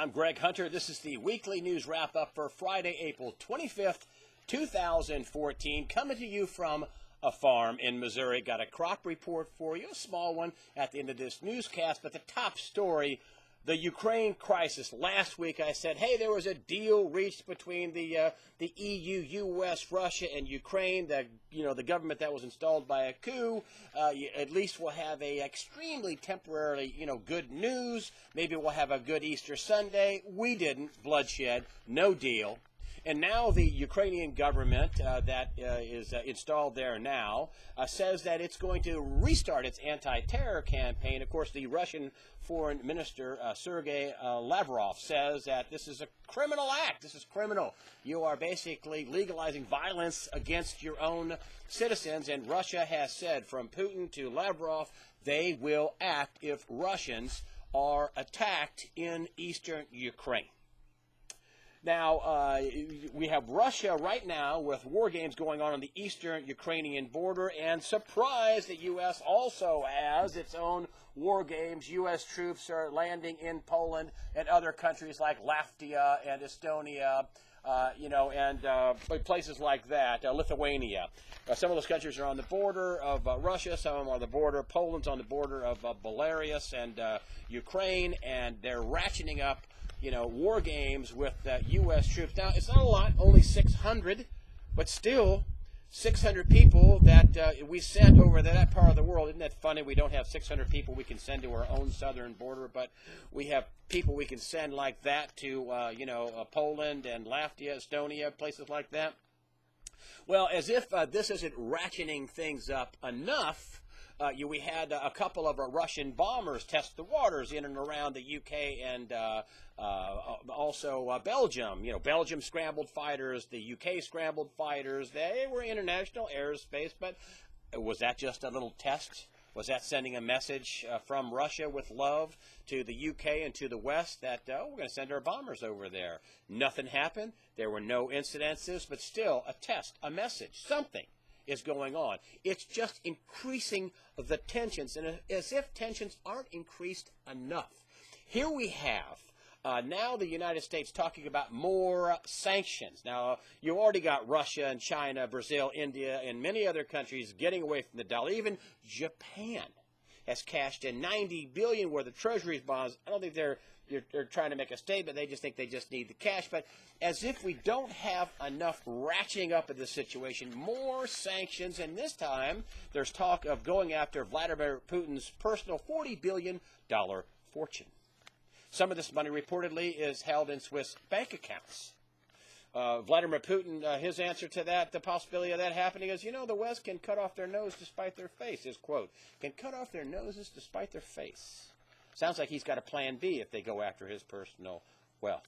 I'm Greg Hunter. This is the weekly news wrap-up for Friday, April 25th, 2014, coming to you from a farm in Missouri. Got a crop report for you, a small one at the end of this newscast, but the top story, the Ukraine crisis. Last week I said, hey, there was a deal reached between the EU, U.S., Russia, and Ukraine. The government that was installed by a coup. At least we'll have a extremely temporarily, good news. Maybe we'll have a good Easter Sunday. We didn't. Bloodshed. No deal. And now the Ukrainian government that is installed there now says that it's going to restart its anti-terror campaign. Of course, the Russian Foreign Minister Sergey Lavrov says that this is a criminal act. This is criminal. You are basically legalizing violence against your own citizens. And Russia has said, from Putin to Lavrov, they will act if Russians are attacked in eastern Ukraine. Now, we have Russia right now with war games going on the eastern Ukrainian border, and surprise, the U.S. also has its own war games. U.S. troops are landing in Poland and other countries like Latvia and Estonia, and places like that, Lithuania. Some of those countries are on the border of Russia, some of them are on the border. Poland's on the border of Belarus and Ukraine, and they're ratcheting up war games with U.S. troops. Now, it's not a lot, only 600, but still 600 people that we sent over to that part of the world. Isn't that funny? We don't have 600 people we can send to our own southern border, but we have people we can send like that to, Poland and Latvia, Estonia, places like that. Well, as if this isn't ratcheting things up enough, we had a couple of Russian bombers test the waters in and around the UK and also Belgium. Belgium scrambled fighters, the UK scrambled fighters. They were international airspace, but was that just a little test? Was that sending a message from Russia with love to the UK and to the West that, we're going to send our bombers over there? Nothing happened. There were no incidences, but still a test, a message, something is going on. It's just increasing the tensions, and as if tensions aren't increased enough. Here we have now the United States talking about more sanctions. Now, you already got Russia and China, Brazil, India, and many other countries getting away from the dollar. Even Japan has cashed in $90 billion worth of Treasury bonds. I don't think they're trying to make a statement. They just think they just need the cash. But as if we don't have enough ratcheting up of the situation, more sanctions. And this time, there's talk of going after Vladimir Putin's personal $40 billion fortune. Some of this money reportedly is held in Swiss bank accounts. Vladimir Putin, his answer to that, the possibility of that happening is, the West can cut off their nose to spite their face, his quote. Can cut off their noses to spite their face. Sounds like he's got a plan B if they go after his personal wealth.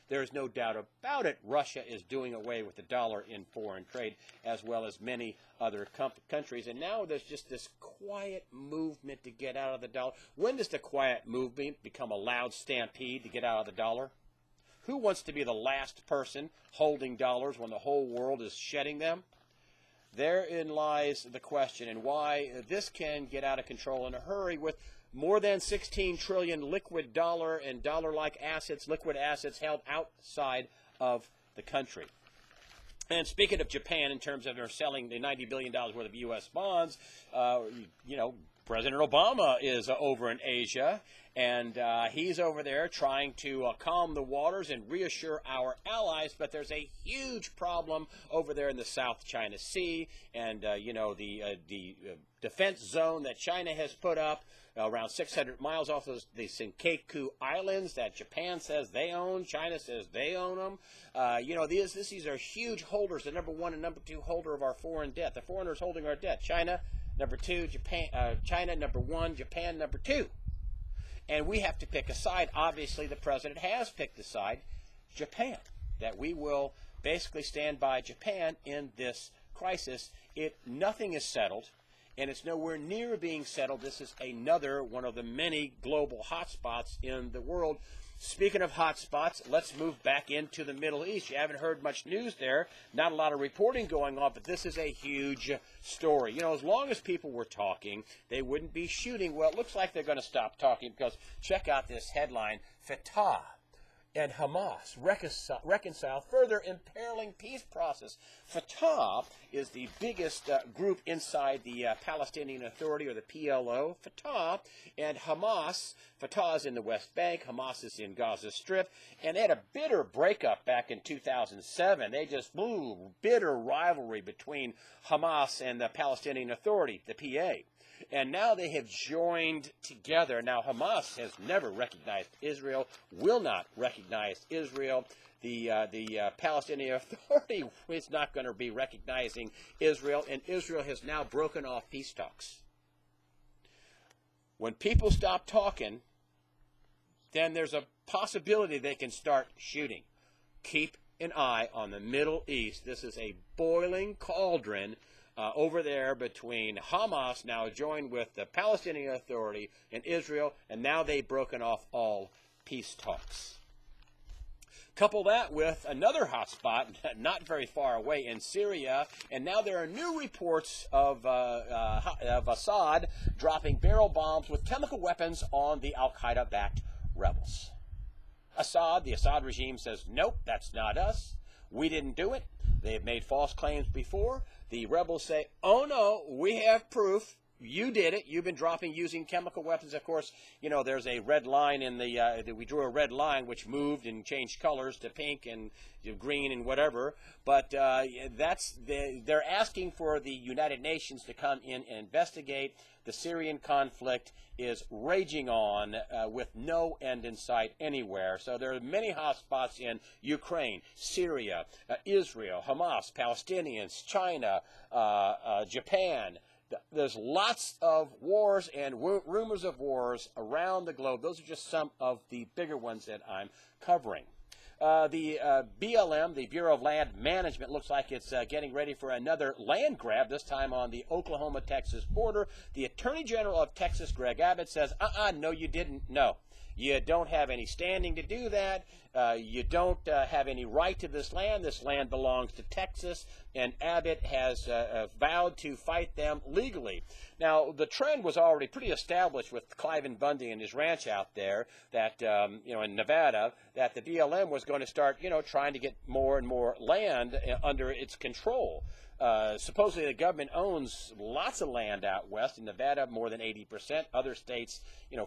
There is no doubt about it. Russia is doing away with the dollar in foreign trade, as well as many other countries. And now there's just this quiet movement to get out of the dollar. When does the quiet movement become a loud stampede to get out of the dollar? Who wants to be the last person holding dollars when the whole world is shedding them? Therein lies the question, and why this can get out of control in a hurry with more than 16 trillion liquid dollar and dollar-like assets, liquid assets held outside of the country. And speaking of Japan, in terms of their selling the $90 billion worth of U.S. bonds, President Obama is over in Asia, and he's over there trying to calm the waters and reassure our allies. But there's a huge problem over there in the South China Sea, and the defense zone that China has put up around 600 miles off of the Senkaku Islands that Japan says they own, China says they own them. These are huge holders, the number one and number two holder of our foreign debt. The foreigners holding our debt. China, number two, China, number one, Japan, number two. And we have to pick a side. Obviously, the president has picked a side, Japan, that we will basically stand by Japan in this crisis. Nothing is settled, and it's nowhere near being settled. This is another one of the many global hotspots in the world. Speaking of hotspots, let's move back into the Middle East. You haven't heard much news there. Not a lot of reporting going on, but this is a huge story. As long as people were talking, they wouldn't be shooting. Well, it looks like they're going to stop talking because check out this headline. Fatah and Hamas reconcile, further imperiling peace process. Fatah is the biggest group inside the Palestinian Authority, or the PLO. Fatah and Hamas. Fatah is in the West Bank. Hamas is in Gaza Strip. And they had a bitter breakup back in 2007. They just blew bitter rivalry between Hamas and the Palestinian Authority, the PA. And now they have joined together. Now, Hamas has never recognized Israel, will not recognize Israel. The Palestinian Authority is not going to be recognizing Israel, and Israel has now broken off peace talks. When people stop talking, then there's a possibility they can start shooting. Keep an eye on the Middle East. This is a boiling cauldron over there between Hamas, now joined with the Palestinian Authority, and Israel, and now they've broken off all peace talks. Couple that with another hot spot not very far away in Syria, and now there are new reports of Assad dropping barrel bombs with chemical weapons on the al-Qaeda-backed rebels. The Assad regime says, nope, that's not us. We didn't do it. They have made false claims before. The rebels say, oh no, we have proof. You did it. You've been using chemical weapons. Of course, you know, there's a red line in the, we drew a red line which moved and changed colors to pink and green and whatever. But they're asking for the United Nations to come in and investigate. The Syrian conflict is raging on with no end in sight anywhere. So there are many hotspots in Ukraine, Syria, Israel, Hamas, Palestinians, China, Japan. There's lots of wars and rumors of wars around the globe. Those are just some of the bigger ones that I'm covering. The BLM, the Bureau of Land Management, looks like it's getting ready for another land grab, this time on the Oklahoma-Texas border. The Attorney General of Texas, Greg Abbott, says, no, you didn't. No. You don't have any standing to do that. You don't have any right to this land. This land belongs to Texas, and Abbott has vowed to fight them legally. Now, the trend was already pretty established with Cliven Bundy and his ranch out there, that in Nevada, that the BLM was going to start, trying to get more and more land under its control. Supposedly the government owns lots of land out west. In Nevada, more than 80%. Other states,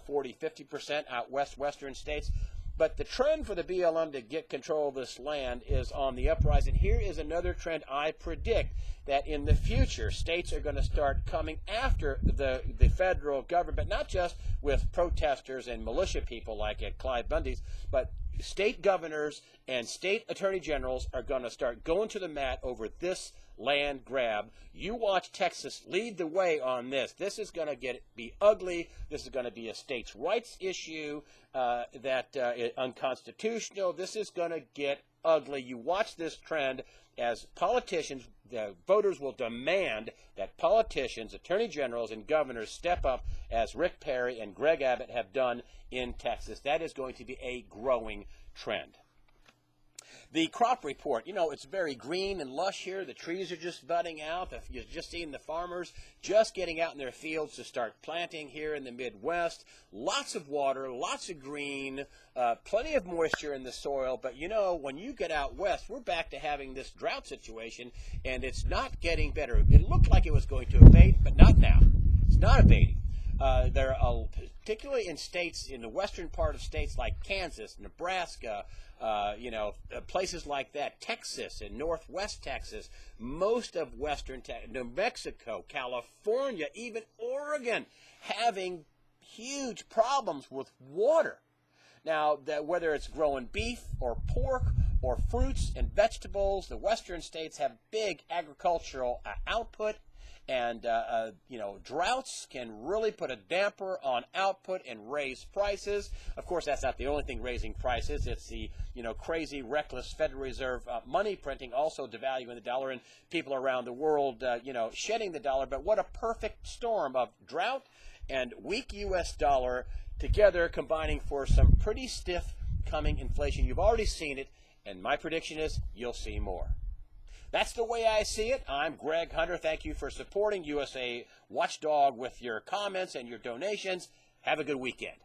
40, 50% out west, western states. But the trend for the BLM to get control of this land is on the uprise. And here is another trend I predict, that in the future, states are going to start coming after the federal government, not just with protesters and militia people like at Clive Bundy's, but state governors and state attorney generals are going to start going to the mat over this land grab. You watch Texas lead the way on this. This is going to be ugly. This is going to be a states' rights issue that is unconstitutional. This is going to get ugly. You watch this trend as politicians, the voters will demand that politicians, attorney generals, and governors step up, as Rick Perry and Greg Abbott have done in Texas. That is going to be a growing trend. The crop report, it's very green and lush here. The trees are just budding out. You're just seeing the farmers just getting out in their fields to start planting here in the Midwest. Lots of water, lots of green, plenty of moisture in the soil. But, when you get out west, we're back to having this drought situation, and it's not getting better. It looked like it was going to abate, but not now. It's not abating. There are, particularly in states, in the western part of states like Kansas, Nebraska, places like that, Texas and northwest Texas, most of western New Mexico, California, even Oregon, having huge problems with water. Now, whether it's growing beef or pork or fruits and vegetables, the western states have big agricultural output. And, droughts can really put a damper on output and raise prices. Of course, that's not the only thing raising prices. It's the, crazy, reckless Federal Reserve money printing, also devaluing the dollar, and people around the world, shedding the dollar. But what a perfect storm of drought and weak U.S. dollar together, combining for some pretty stiff coming inflation. You've already seen it, and my prediction is you'll see more. That's the way I see it. I'm Greg Hunter. Thank you for supporting USA Watchdog with your comments and your donations. Have a good weekend.